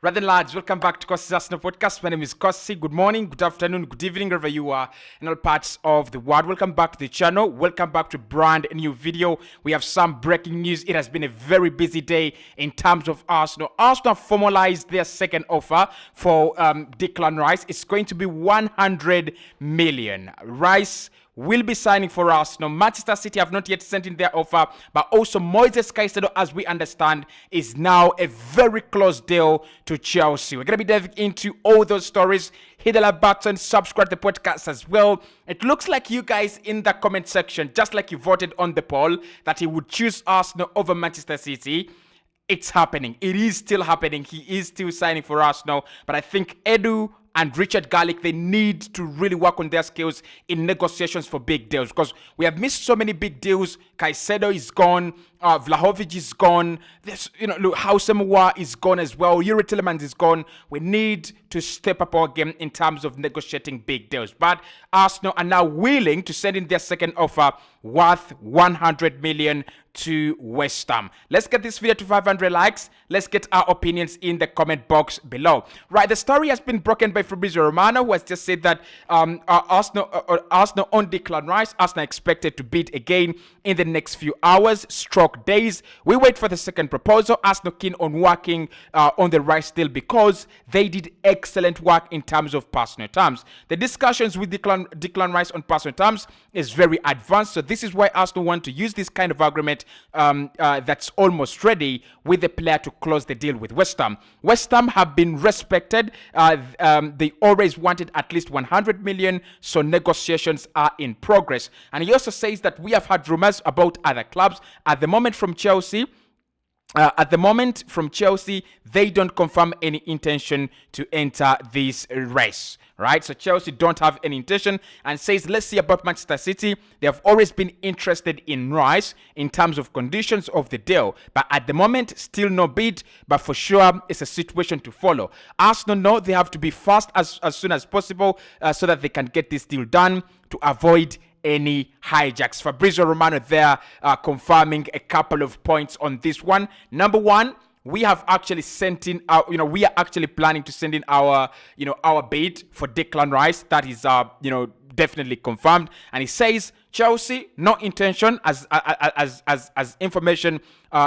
Right then, lads, welcome back to Cossy's Arsenal podcast. My name is Cossy. Good morning, good afternoon, good evening, wherever you are in all parts of the world. Welcome back to the channel. Welcome back to brand new video. We have some breaking news. It has been a very busy day in terms of Arsenal. Arsenal formalized their second offer for Declan Rice. It's going to be 100 million. Rice will be signing for Arsenal. Manchester City have not yet sent in their offer, but also Moises Caicedo, as we understand, is now a very close deal to Chelsea. We're going to be diving into all those stories. Hit the like button, subscribe to the podcast as well. It looks like you guys in the comment section, just like you voted on the poll, that he would choose Arsenal over Manchester City. It's happening. It is still happening. He is still signing for Arsenal, but I think Edu and Richard Garlick, they need to really work on their skills in negotiations for big deals, because we have missed so many big deals. Caicedo is gone. Vlahovic is gone. Look, Hausemuwa is gone as well. Yuri Tillemans is gone. We need to step up our game in terms of negotiating big deals. But Arsenal are now willing to send in their second offer worth 100 million to West Ham. Let's get this video to 500 likes. Let's get our opinions in the comment box below. Right, the story has been broken by Fabrizio Romano, who has just said that Arsenal on Declan Rice. Arsenal expected to bid again in the next few hours, days. We wait for the second proposal. Arsenal keen on working on the Rice deal because they did excellent work in terms of personal terms. The discussions with Declan Rice on personal terms is very advanced, so this is why Arsenal want to use this kind of agreement that's almost ready with the player to close the deal with West Ham. West Ham have been respected. They always wanted at least 100 million, so negotiations are in progress. And he also says that we have had rumors about other clubs. At the moment from Chelsea, they don't confirm any intention to enter this race, right? So Chelsea don't have any intention, and says, let's see about Manchester City. They have always been interested in Rice in terms of conditions of the deal, but at the moment, still no bid, but for sure, it's a situation to follow. Arsenal know they have to be fast as soon as possible so that they can get this deal done to avoid any hijacks. Fabrizio Romano there confirming a couple of points on this one. Number one, we have actually sent in our, we are actually planning to send in our, our bid for Declan Rice. That is, definitely confirmed. And he says Chelsea, no intention as information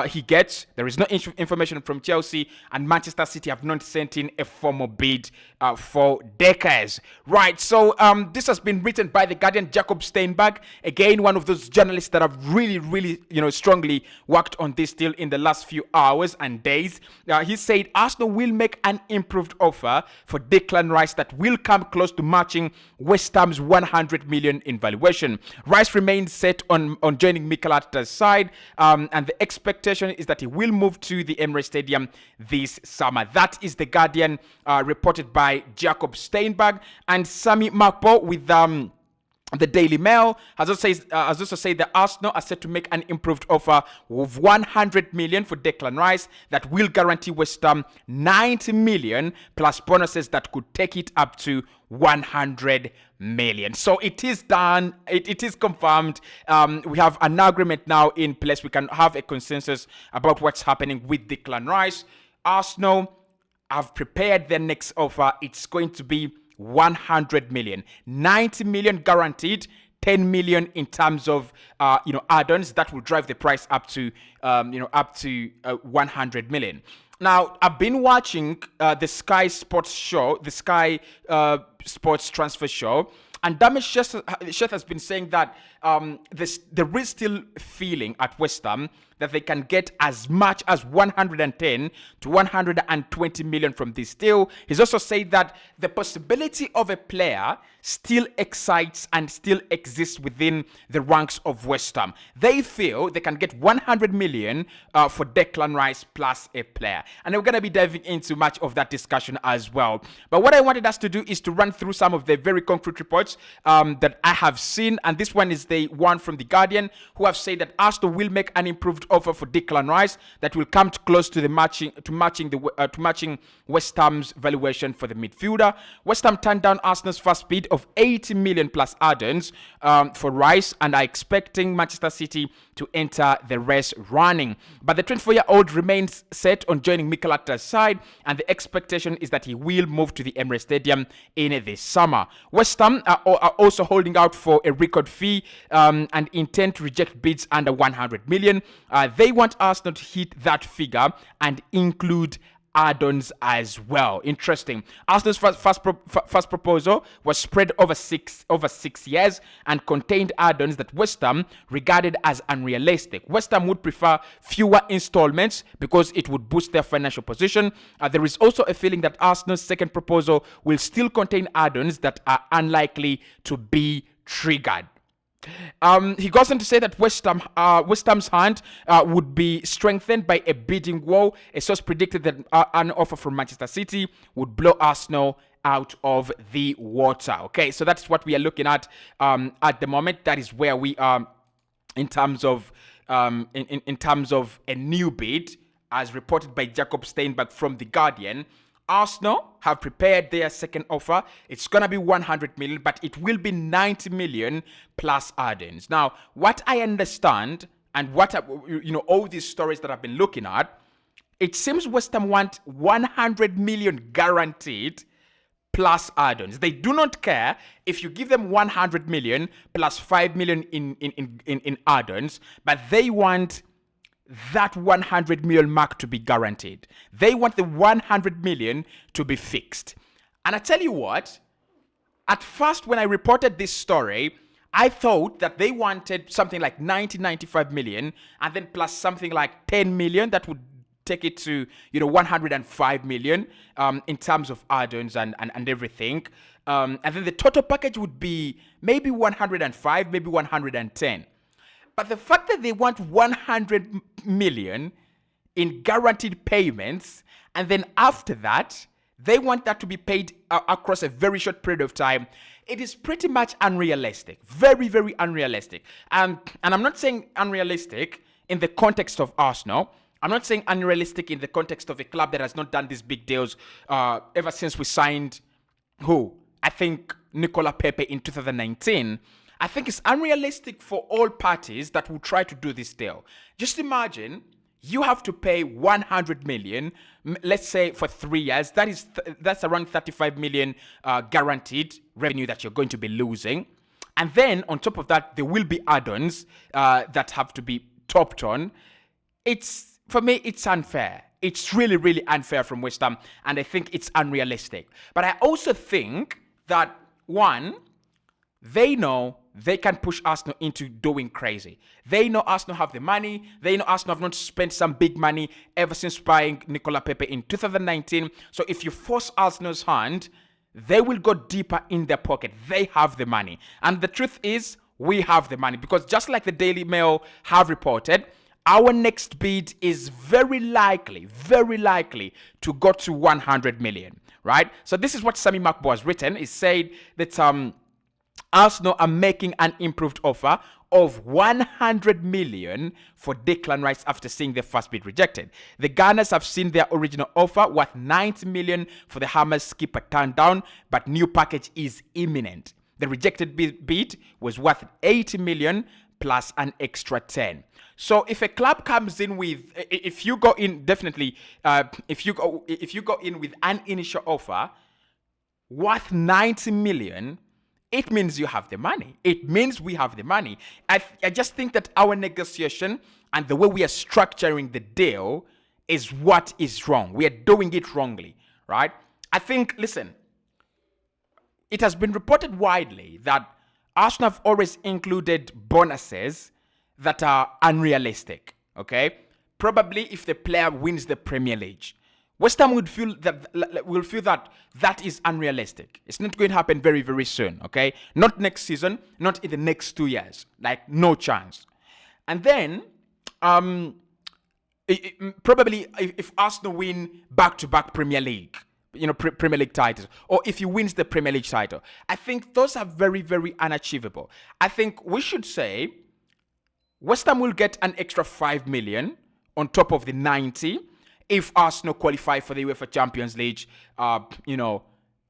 he gets. There is no information from Chelsea, and Manchester City have not sent in a formal bid for Declan. Right, so this has been written by the Guardian, Jacob Steinberg, again one of those journalists that have really strongly worked on this deal in the last few hours and days. He said Arsenal will make an improved offer for Declan Rice that will come close to matching West Ham's 100 million in valuation. Rice remains set on joining Mikel Arteta's side, and the expectation is that he will move to the Emirates Stadium this summer. That is the Guardian, reported by Jacob Steinberg. And Sami Makpo with the Daily Mail has also said that Arsenal are set to make an improved offer of 100 million for Declan Rice that will guarantee West Ham 90 million plus bonuses that could take it up to 100 million. So it is done. It is confirmed. We have an agreement now in place. We can have a consensus about what's happening with Declan Rice. Arsenal have prepared their next offer. It's going to be 100 million, 90 million guaranteed, 10 million in terms of add-ons that will drive the price up to 100 million. Now, I've been watching the Sky Sports show, the Sky Sports Transfer show, and Damesh Sheth has been saying that there is still feeling at West Ham that they can get as much as 110 to 120 million from this deal. He's also said that the possibility of a player still excites and still exists within the ranks of West Ham. They feel they can get 100 million for Declan Rice plus a player. And we're going to be diving into much of that discussion as well. But what I wanted us to do is to run through some of the very concrete reports that I have seen. And this one is the one from The Guardian, who have said that Arsenal will make an improved offer for Declan Rice that will come close to matching West Ham's valuation for the midfielder. West Ham turned down Arsenal's first bid of 80 million plus add-ons for Rice, and are expecting Manchester City to enter the race running. But the 24-year-old remains set on joining Mikel Arteta's side, and the expectation is that he will move to the Emirates Stadium in this summer. West Ham are also holding out for a record fee and intend to reject bids under 100 million. They want Arsenal to hit that figure and include add-ons as well. Interesting. Arsenal's first proposal was spread over six years and contained add-ons that West Ham regarded as unrealistic. West Ham would prefer fewer installments because it would boost their financial position. There is also a feeling that Arsenal's second proposal will still contain add-ons that are unlikely to be triggered. He goes on to say that West Ham's hand would be strengthened by a bidding war. A source predicted that an offer from Manchester City would blow Arsenal out of the water. Okay, so that's what we are looking at the moment. That is where we are in terms of in terms of a new bid, as reported by Jacob Steinberg from The Guardian. Arsenal have prepared their second offer. It's going to be 100 million, but it will be 90 million plus add-ins. Now, what I understand and what, all these stories that I've been looking at, it seems West Ham want 100 million guaranteed plus add-ons. They do not care if you give them 100 million plus 5 million in add-ons, but they want that 100 million mark to be guaranteed. They want the 100 million to be fixed. And I tell you what, at first when I reported this story, I thought that they wanted something like 95 million and then plus something like 10 million that would take it to 105 million in terms of add-ons and everything. And then the total package would be maybe 105, maybe 110. But the fact that they want 100 million in guaranteed payments, and then after that, they want that to be paid across a very short period of time, it is pretty much unrealistic. Very, very unrealistic. And I'm not saying unrealistic in the context of Arsenal. I'm not saying unrealistic in the context of a club that has not done these big deals ever since we signed, I think Nicola Pepe in 2019. I think it's unrealistic for all parties that will try to do this deal. Just imagine you have to pay 100 million, let's say for 3 years. That's around 35 million guaranteed revenue that you're going to be losing. And then on top of that, there will be add-ons that have to be topped on. For me, it's unfair. It's really, really unfair from West Ham. And I think it's unrealistic. But I also think that, one, they know they can push Arsenal into doing crazy. They know Arsenal have the money. They know Arsenal have not spent some big money ever since buying Nicola Pepe in 2019. So if you force Arsenal's hand, they will go deeper in their pocket. They have the money. And the truth is, we have the money. Because just like the Daily Mail have reported, our next bid is very likely to go to 100 million, right? So this is what Sammy Makbo has written. He said that Arsenal are making an improved offer of 100 million for Declan Rice after seeing their first bid rejected. The Gunners have seen their original offer worth 90 million for the Hammers skipper turned down, but new package is imminent. The rejected bid was worth 80 million plus an extra 10. So if a club comes in with, if you go in with an initial offer worth 90 million, it means you have the money. It means we have the money. I just think that our negotiation and the way we are structuring the deal is what is wrong. We are doing it wrongly, right? I think, listen, it has been reported widely that Arsenal have always included bonuses that are unrealistic, okay? Probably if the player wins the Premier League. West Ham will feel that that is unrealistic. It's not going to happen very, very soon, okay? Not next season, not in the next 2 years. Like, no chance. And then, probably if Arsenal win back-to-back Premier League, Premier League titles, or if he wins the Premier League title, I think those are very, very unachievable. I think we should say West Ham will get an extra 5 million on top of the 90 if Arsenal qualify for the UEFA Champions League,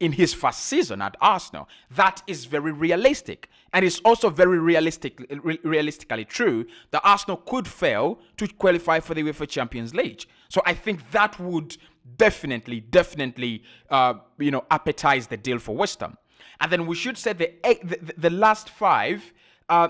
in his first season at Arsenal. That is very realistic. And it's also very realistically true that Arsenal could fail to qualify for the UEFA Champions League. So I think that would definitely, appetize the deal for West Ham. And then we should say the last 5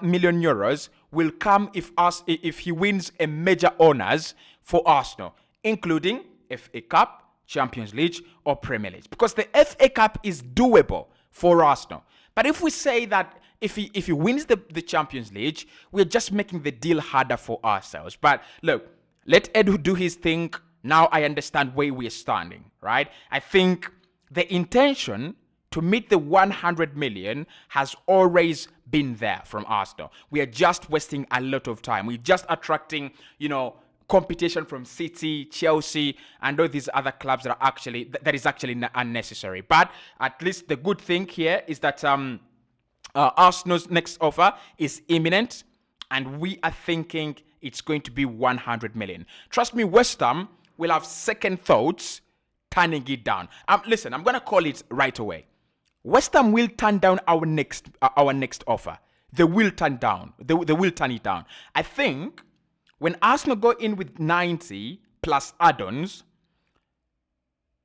million euros will come if he wins a major honors for Arsenal, including FA Cup, Champions League, or Premier League. Because the FA Cup is doable for Arsenal. But if we say that if he wins the Champions League, we're just making the deal harder for ourselves. But look, let Edu do his thing. Now I understand where we're standing, right? I think the intention to meet the 100 million has always been there from Arsenal. We are just wasting a lot of time. We're just attracting, competition from City, Chelsea, and all these other clubs that is actually unnecessary. But at least the good thing here is that Arsenal's next offer is imminent, and we are thinking it's going to be 100 million. Trust me, West Ham will have second thoughts turning it down. Listen, I'm going to call it right away. West Ham will turn down our next offer. They will turn down. They will turn it down. I think when Arsenal go in with 90 plus add-ons,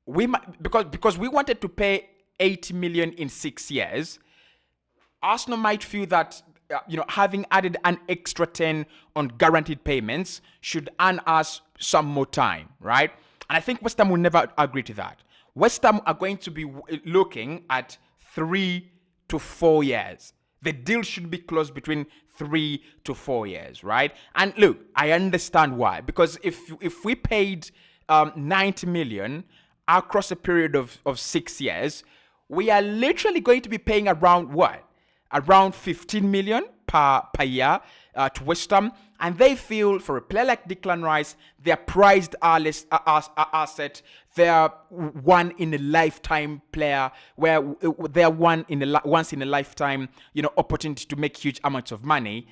we might, because we wanted to pay 80 million in 6 years, Arsenal might feel that having added an extra 10 on guaranteed payments should earn us some more time, right? And I think West Ham will never agree to that. West Ham are going to be looking at 3 to 4 years. The deal should be closed between 3 to 4 years, right? And look, I understand why. Because if we paid 90 million across a period of 6 years, we are literally going to be paying around what? Around 15 million per year to West Ham. And they feel for a player like Declan Rice, they're prized asset. They're one in a lifetime player, where they're once in a lifetime, opportunity to make huge amounts of money.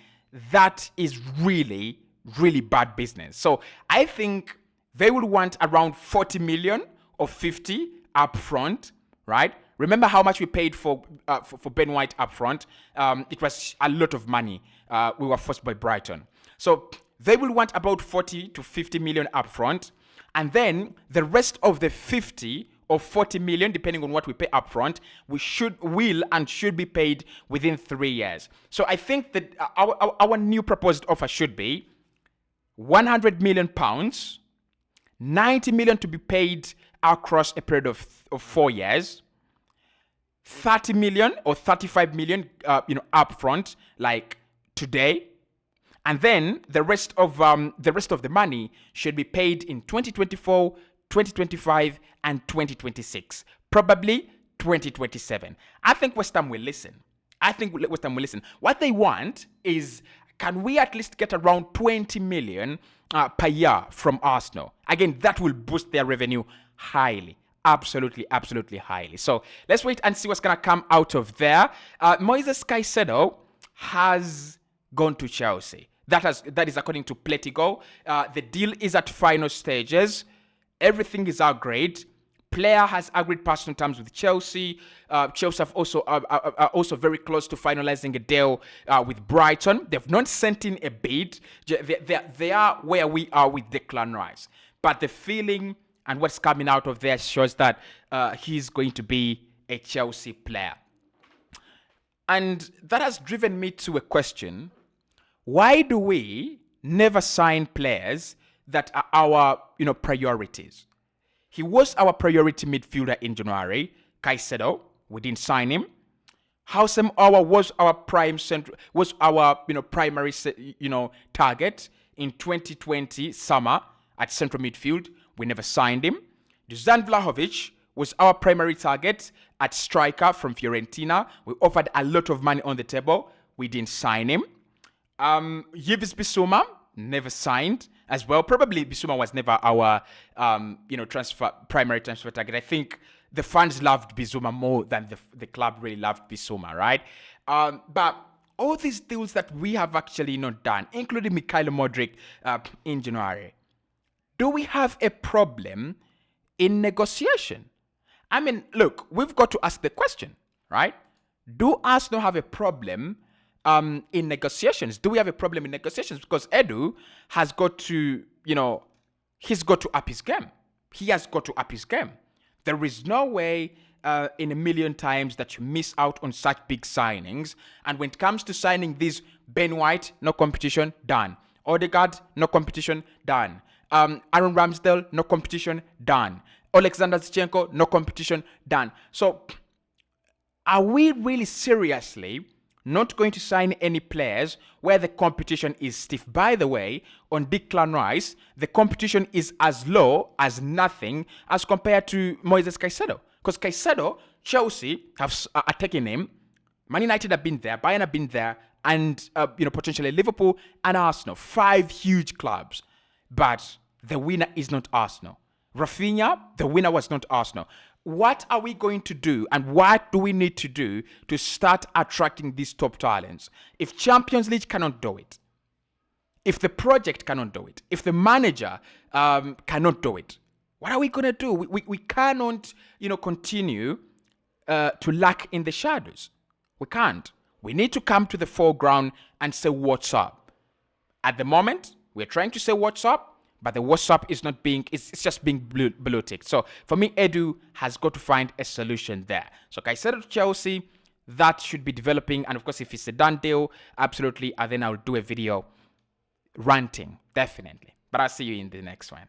That is really, really bad business. So I think they will want around 40 million or 50 up front, right? Remember how much we paid for Ben White up front? It was a lot of money. We were forced by Brighton. So they will want about 40 to 50 million up front. And then the rest of the 50 or 40 million, depending on what we pay up front, should be paid within 3 years. So I think that our new proposed offer should be 100 million pounds, 90 million to be paid across a period of 4 years, 30 million or 35 million, up front, like today. And then the rest of the money should be paid in 2024, 2025, and 2026. Probably 2027. I think West Ham will listen. What they want is, can we at least get around 20 million per year from Arsenal? Again, that will boost their revenue highly. Absolutely highly. So let's wait and see what's going to come out of there. Moises Caicedo has gone to Chelsea. That is according to Pletigo. The deal is at final stages. Everything is agreed. Player has agreed personal terms with Chelsea. Chelsea have are also very close to finalizing a deal with Brighton. They've not sent in a bid. They are where we are with Declan Rice. But the feeling and what's coming out of there shows that he's going to be a Chelsea player. And that has driven me to a question. Why do we never sign players that are our, priorities? He was our priority midfielder in January. Caicedo, we didn't sign him. Houssem Aouar was our primary target in 2020 summer at central midfield. We never signed him. Dusan Vlahovic was our primary target at striker from Fiorentina. We offered a lot of money on the table. We didn't sign him. Yves Bissouma, never signed as well. Probably Bissouma was never our, primary transfer target. I think the fans loved Bissouma more than the club really loved Bissouma, right? But all these deals that we have actually not done, including Mikhail Modric in January, do we have a problem in negotiation? I mean, look, we've got to ask the question, right? Do Arsenal have a problem in negotiations? Do we have a problem in negotiations? Because Edu has got to, he's got to up his game. He has got to up his game. There is no way in a million times that you miss out on such big signings. And when it comes to signing these, Ben White, no competition, done. Odegaard, no competition, done. Aaron Ramsdale, no competition, done. Alexander Zinchenko, no competition, done. So, are we really seriously not going to sign any players where the competition is stiff? By the way, on Declan Rice, the competition is as low as nothing as compared to Moises Caicedo. Because Caicedo, Chelsea are taking him. Man United have been there, Bayern have been there, and potentially Liverpool and Arsenal. 5 huge clubs. But the winner is not Arsenal. Rafinha, the winner was not Arsenal. What are we going to do, and what do we need to do to start attracting these top talents? If Champions League cannot do it, if the project cannot do it, if the manager cannot do it, what are we going to do? We cannot, continue to lack in the shadows. We can't. We need to come to the foreground and say what's up. At the moment, we're trying to say what's up, but the WhatsApp is not being, it's just being blue ticked. So for me, Edu has got to find a solution there. So Caicedo to Chelsea, that should be developing. And of course, if it's a done deal, absolutely. And then I'll do a video ranting, definitely. But I'll see you in the next one.